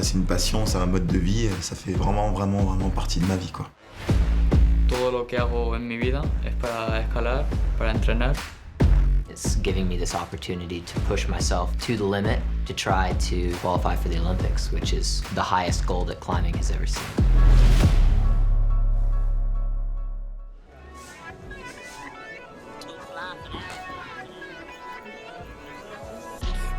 C'est une passion, c'est un mode de vie, ça fait vraiment partie de ma vie, quoi. Todo lo que hago en mi vida es para escalar, para entrenar. It's giving me this opportunity to push myself to the limit to try to qualify for the Olympics, which is the highest goal that climbing has ever seen.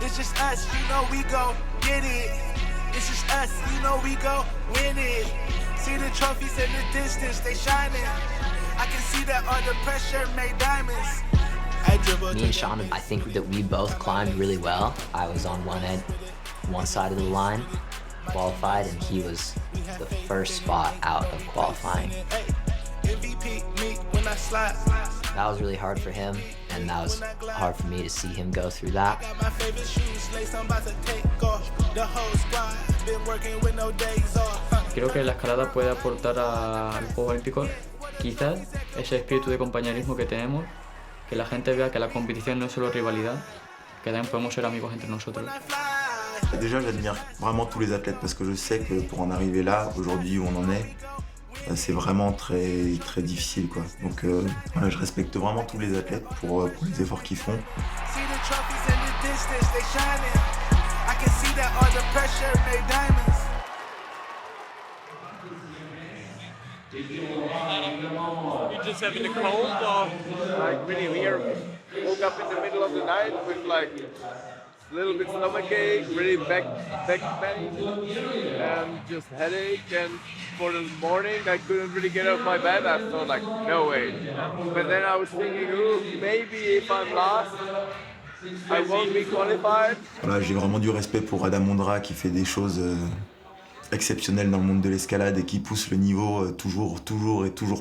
It's just us, you know we go get it. It's just us, you know we go win it. See the trophies in the distance, they shining. I can see that all the pressure made diamonds. Me and Sean, I think that we both climbed really well. I was on one side of the line, qualified, and he was the first spot out of qualifying. That was really hard for him, and that was hard for me to see him go through that. Creo que la escalada puede aportar a los Juegos Olímpicos quizás ese espíritu de compañerismo que tenemos, que la gente vea que la competición no es solo rivalidad, que también podemos ser amigos entre nosotros. Déjà, j'admire vraiment tous les athlètes parce que je sais que pour en arriver là, aujourd'hui où on en est, c'est vraiment très difficile, quoi. Donc voilà, je respecte vraiment tous les athlètes pour les efforts qu'ils font. You just having a cold or like really weird? Woke up in the middle of the night with like a little bit stomachache, really back pain, and just headache. And for the morning, I couldn't really get out of my bed. I thought like, no way. But then I was thinking, oh, maybe if I'm last, I won't be qualified. Voilà, j'ai vraiment du respect pour Adam Ondra qui fait des choses exceptionnelles dans le monde de l'escalade et qui pousse le niveau toujours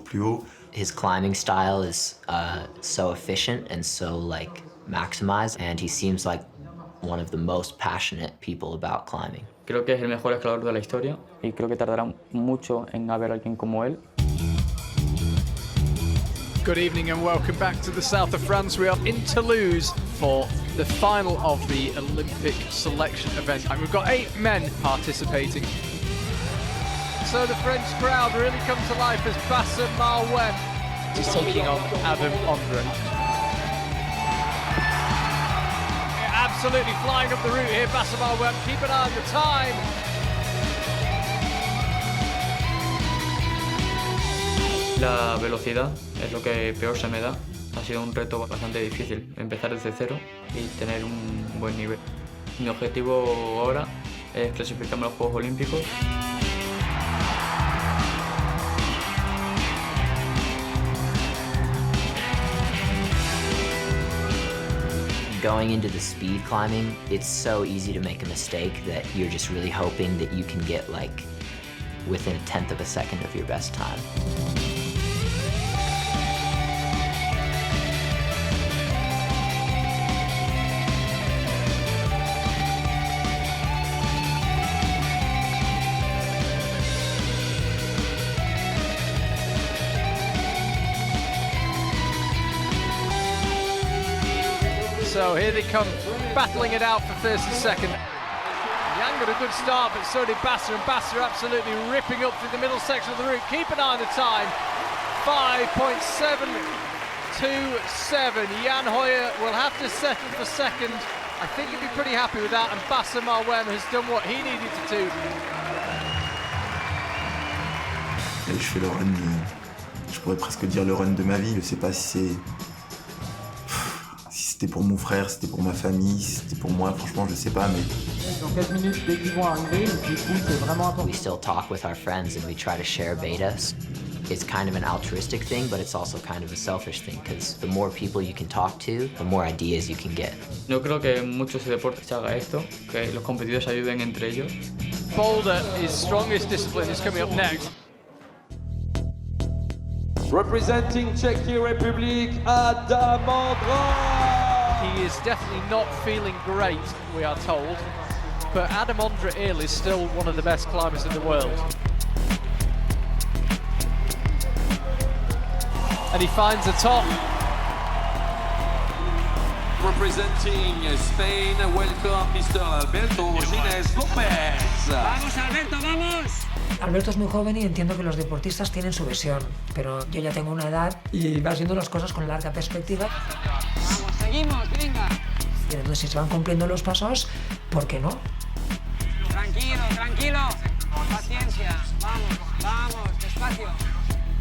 plus haut. His climbing style is so efficient and so like maximized, and he seems like one of the most passionate people about climbing. Creo que es el mejor escalador de la historia y creo que tardará mucho en haber alguien como él. Good evening and welcome back to the south of France. We are in Toulouse for the final of the Olympic selection event. And we've got 8 men participating. So the French crowd really comes to life as Bassem Marouane is taking on Adam Ondra. Absolutely flying up the route here, Bassem Marouane. Keep an eye on the time. La velocidad es lo que peor se me da. Ha sido un reto bastante difícil, empezar desde cero y tener un buen nivel. Mi objetivo ahora es clasificarme a los Juegos Olímpicos. Going into the speed climbing, it's so easy to make a mistake that you're just really hoping that you can get like within 1/10 of a second of your best time. So here they come, battling it out for first and second. Yang got a good start, but so did Basser, and Basser absolutely ripping up through the middle section of the route. Keep an eye on the time, 5.727. Jan Hoyer will have to settle for second. I think he'd be pretty happy with that, and Bassem Marouane has done what he needed to do. Et je fais le run, je pourrais presque dire le run de ma vie. Je sais pas si c'était pour mon frère, c'était pour ma famille, si c'était pour moi, franchement je sais pas, mais... Dans 4 minutes, dès qu'ils vont arriver, du coup c'est vraiment important. We still talk with our friends and we try to share betas. It's kind of an altruistic thing, but it's also kind of a selfish thing, because the more people you can talk to, the more ideas you can get. No creo que en muchos deportes se haga esto, que los competidores ayuden entre ellos. Boulder, his strongest discipline, is coming up next. Representing Czech Republic, Adam Ondra. He is definitely not feeling great, we are told, but Adam Ondra Il is still one of the best climbers in the world. And he finds the top. Representing Spain, welcome Mr. Alberto Ginés Lopez. ¡Vamos, Alberto, vamos! Alberto es muy joven y entiendo que los deportistas tienen su visión, pero yo ya tengo una edad y vas viendo las cosas con larga perspectiva. Vamos, seguimos, venga. Y entonces, si se van cumpliendo los pasos, ¿por qué no? Tranquilo, tranquilo. Paciencia. Vamos, vamos, despacio.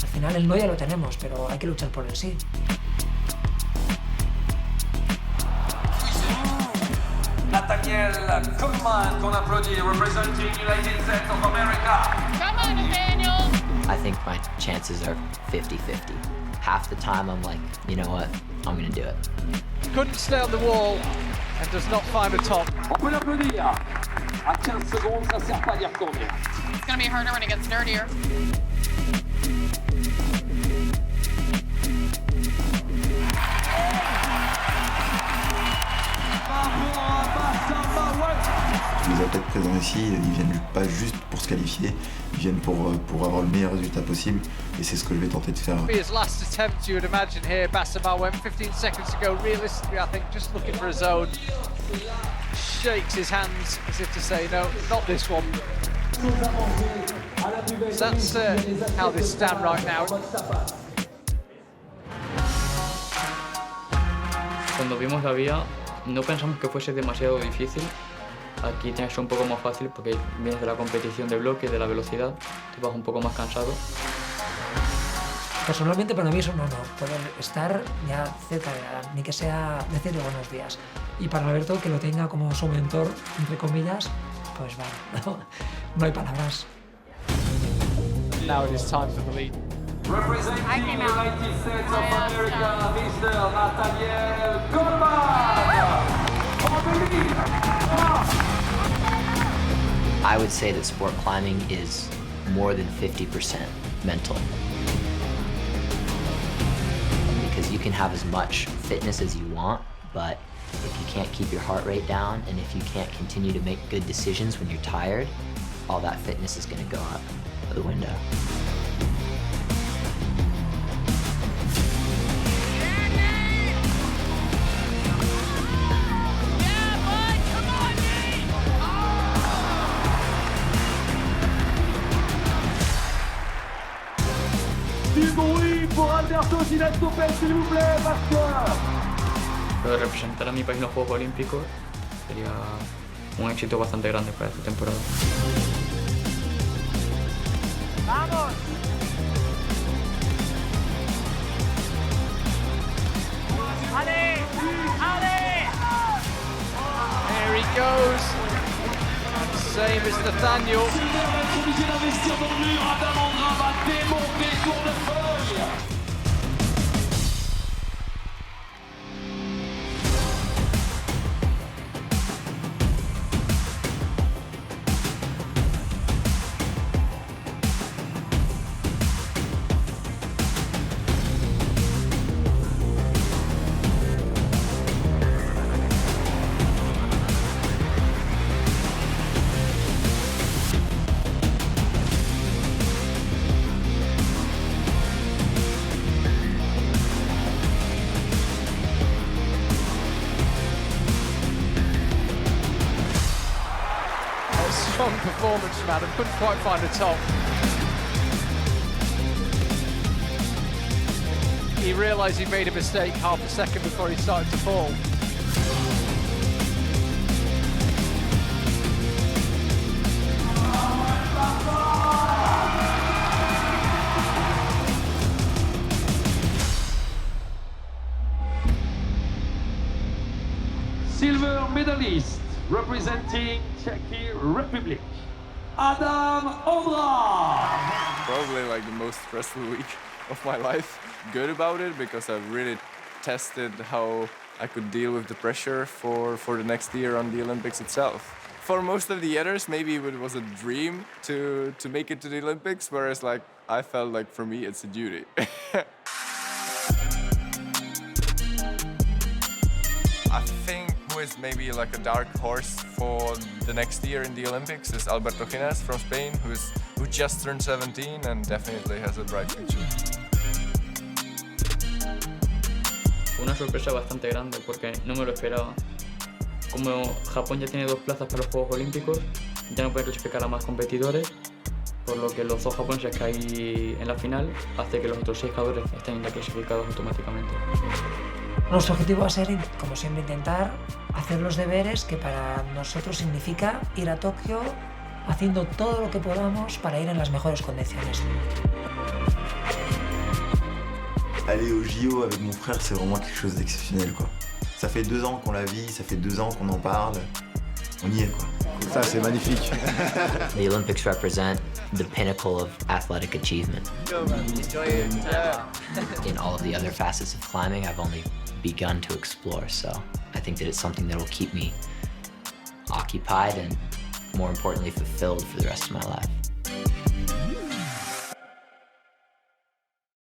Al final el no ya lo tenemos, pero hay que luchar por el sí. Nathaniel Kuhlman, qu'on applaudit, representing United States of America. Come on, Nathaniel! I think my chances are 50-50. Half the time I'm like, you know what, I'm gonna do it. Couldn't stay on the wall and does not find a top. On peut l'applaudir. À 15 secondes, ça sert pas d'y retourner. It's gonna be harder when it gets dirtier. Les athlètes présents ici, ils viennent pas juste pour se qualifier, ils viennent pour avoir le meilleur résultat possible et c'est ce que je vais tenter de faire. His last attempt, you would imagine here, Bassamar went 15 seconds to go. Realistically, I think just looking for a zone, shakes his hands as if to say, no, not this one. So that's how they stand right now. Cuando vimos la vía, no pensamos que fuese demasiado difícil. Aquí tiene que ser un poco más fácil porque vienes de la competición de bloque, de la velocidad, te vas un poco más cansado. Personalmente para mí es un honor poder estar ya cerca de Adam, ni que sea decirle buenos días. Y para Alberto, que lo tenga como su mentor, entre comillas, pues bueno, no hay palabras. Now it is time for the lead. Representing United States of America, Mr. Nathaniel Kuhlman. I would say that sport climbing is more than 50% mental. Because you can have as much fitness as you want, but if you can't keep your heart rate down and if you can't continue to make good decisions when you're tired, all that fitness is going to go out the window. Du bruit pour Alberto Ginastopel, s'il vous plaît, Pascal. Pero representar a mi país en los Juegos Olímpicos sería un éxito bastante grande para esta temporada. ¡Vamos! ¡Ale! ¡Ale! There he goes. And same as Nathaniel. Obligé d'investir dans le mur, Adam Andra va démonter Tour de Feuille. Strong performance from Adam, couldn't quite find a top. He realised he made a mistake half a second before he started to fall. Silver medalist representing Czech Republic, Adam Ondra. Probably like the most stressful week of my life. Good about it because I've really tested how I could deal with the pressure for the next year on the Olympics itself. For most of the others, maybe it was a dream to make it to the Olympics, whereas like I felt like for me it's a duty. I think who is maybe like a dark horse for the next year in the Olympics is Alberto Gines from Spain, who just turned 17 and definitely has a bright future. Fue una sorpresa bastante grande porque no me lo esperaba. Como Japón ya tiene 2 plazas para los Juegos Olímpicos, ya no pueden clasificar a más competidores, por lo que los 2 japoneses que hay en la final hace que los otros 6 jugadores estén ya clasificados automáticamente. Nuestro objetivo va a ser, como siempre, intentar hacer los deberes, que para nosotros significa ir a Tokio haciendo todo lo que podamos para ir en las mejores condiciones. Aller au JO avec mon frère, c'est vraiment quelque chose d'exceptionnel, quoi. Ça fait 2 ans qu'on la vit, ça fait 2 ans qu'on en parle. On y est, quoi. Ça, c'est magnifique. The Olympics represent the pinnacle of athletic achievement. In all of the other facets of climbing, I've only begun to explore, so I think that it's something that will keep me occupied and, more importantly, fulfilled for the rest of my life.